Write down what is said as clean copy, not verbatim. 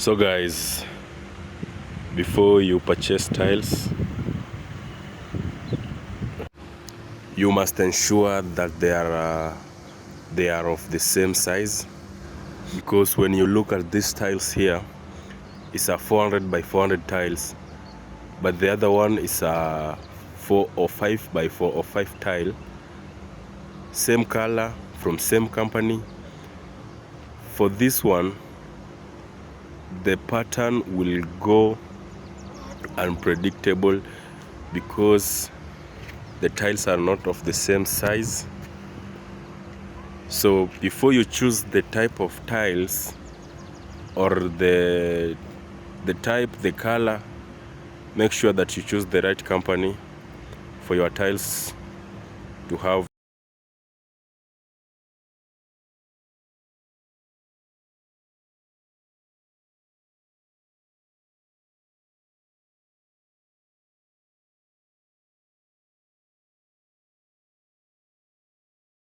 So guys, before you purchase tiles, you must ensure that they are of the same size, because when you look at these tiles here, it's a 400 by 400 tiles, but the other one is a 405 by 405 tile, same color from same company. For this one, the pattern will go unpredictable because the tiles are not of the same size. So before you choose the type of tiles or the type, the color, make sure that you choose the right company for your tiles to have